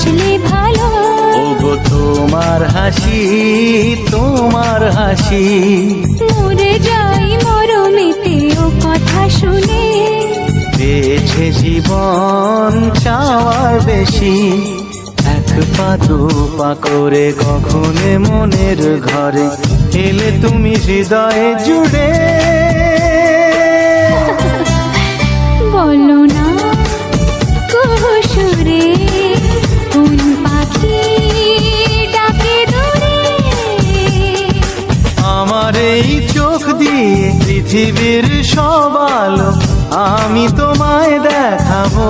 হাসলে ভালো। ওগো তোমার হাসি, তোমার হাসি, মরে যাই মরমেতে ও কথা শুনে। পেয়েছে জীবন চাওয়ার বেশি, এক পা দু পা করে কখনে মনের ঘরে এলে তুমি হৃদয়ে জুড়ে। বলো না কুহুসুরে কোন পাখি ডাকে দূরে। আমার এই চোখ দিয়ে পৃথিবীর সব আলো আমি তোমায় দেখাবো।